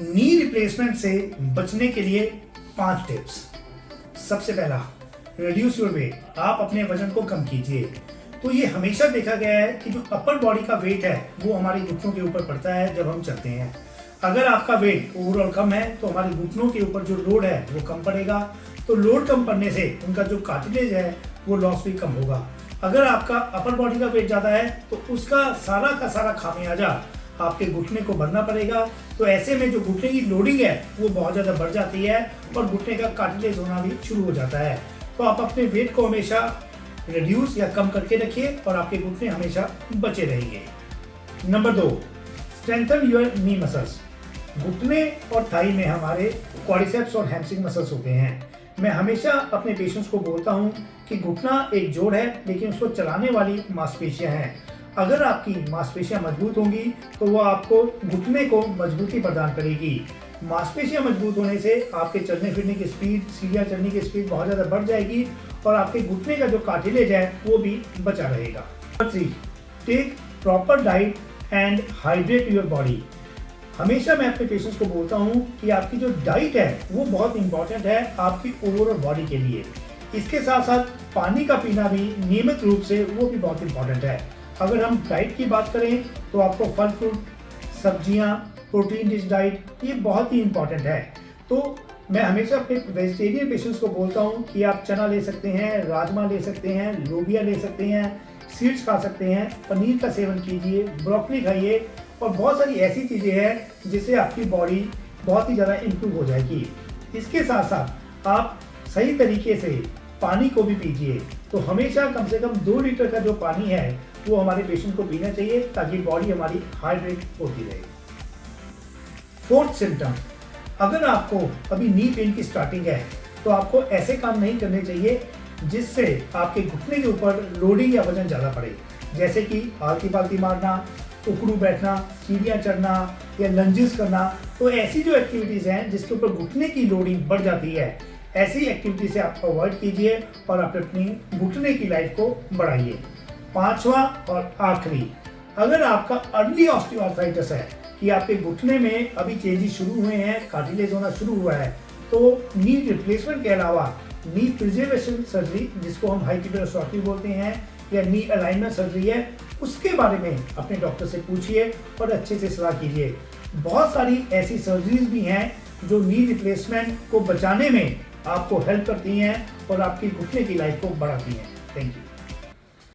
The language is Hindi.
नी रिप्लेसमेंट से बचने के लिए 5 टिप्स। सबसे पहला, रिड्यूस योर वेट। आप अपने वजन को कम कीजिए। तो ये हमेशा देखा गया है कि जो अपर बॉडी का वेट है वो हमारे घुटनों के ऊपर पड़ता है जब हम चलते हैं। अगर आपका वेट ओवरऑल कम है तो हमारे घुटनों के ऊपर जो लोड है वो कम पड़ेगा। तो लोड कम पड़ने से उनका जो कार्टिलेज है वो लॉस भी कम होगा। अगर आपका अपर बॉडी का वेट ज़्यादा है तो उसका का सारा खामियाजा आपके घुटने को भरना पड़ेगा। तो ऐसे में जो घुटने की लोडिंग है वो बहुत ज़्यादा बढ़ जाती है और घुटने का कार्टिलेज होना भी शुरू हो जाता है। तो आप अपने वेट को हमेशा रिड्यूस या कम करके रखिए और आपके घुटने हमेशा बचे रहेंगे। Number 2, strengthen your knee muscles. घुटने और थाई में हमारे क्वाड्रिसेप्स और हैमस्ट्रिंग मसल्स होते हैं। मैं हमेशा अपने पेशेंट्स को बोलता हूं कि घुटना एक जोड़ है लेकिन उसको चलाने वाली मांसपेशियां हैं। अगर आपकी मांसपेशियां मजबूत होंगी तो वो आपको घुटने को मजबूती प्रदान करेगी। मांसपेशियां मजबूत होने से आपके चलने फिरने की स्पीड, सीढ़ियां चढ़ने की स्पीड बहुत ज़्यादा बढ़ जाएगी और आपके घुटने का जो कार्टिलेज है वो भी बचा रहेगा। Number 3, take proper diet and hydrate your body. हमेशा मैं अपने पेशेंट्स को बोलता हूं कि आपकी जो डाइट है वो बहुत इंपॉर्टेंट है आपकी ओवरऑल बॉडी के लिए। इसके साथ साथ पानी का पीना भी नियमित रूप से वो भी बहुत इंपॉर्टेंट है। अगर हम डाइट की बात करें तो आपको फल फ्रूट, सब्जियां, प्रोटीन रिच डाइट ये बहुत ही इंपॉर्टेंट है। तो मैं हमेशा अपने वेजिटेरियन पेशेंट्स को बोलता हूं कि आप चना ले सकते हैं, राजमा ले सकते हैं, लोबिया ले सकते हैं, सीड्स खा सकते हैं, पनीर का सेवन कीजिए, ब्रोकली खाइए और बहुत सारी ऐसी चीज़ें हैं जिससे आपकी बॉडी बहुत ही ज़्यादा इम्प्रूव हो जाएगी। इसके साथ साथ आप सही तरीके से पानी को भी पीजिए। तो हमेशा कम से कम 2 लीटर का जो पानी है वो हमारे पेशेंट को पीना चाहिए ताकि बॉडी हमारी हाइड्रेट होती रहे। 4th सिम्टम, अगर आपको अभी नी पेन की स्टार्टिंग है तो आपको ऐसे काम नहीं करने चाहिए जिससे आपके घुटने के ऊपर लोडिंग या वजन ज़्यादा पड़े, जैसे कि आलती पालती मारना, उकड़ू बैठना, सीढ़ियाँ चढ़ना या लंजेस करना। तो ऐसी जो एक्टिविटीज़ हैं जिसके ऊपर घुटने की लोडिंग बढ़ जाती है, ऐसी एक्टिविटी से आप अवॉइड कीजिए और आप अपनी घुटने की लाइफ को बढ़ाइए। 5वां और आखिरी, अगर आपका अर्ली ऑस्टियोआर्थराइटिस है कि आपके घुटने में अभी चेंजेस शुरू हुए हैं, कार्टिलेज होना शुरू हुआ है, तो नी रिप्लेसमेंट के अलावा नी प्रिजर्वेशन सर्जरी, जिसको हम हाइड्रोटोमी बोलते हैं, या नी अलाइनमेंट सर्जरी है, उसके बारे में अपने डॉक्टर से पूछिए और अच्छे से सलाह कीजिए। बहुत सारी ऐसी सर्जरीज भी हैं जो नी रिप्लेसमेंट को बचाने में आपको हेल्प करती हैं और आपकी घुटने की लाइफ को बढ़ाती हैं। Thank you.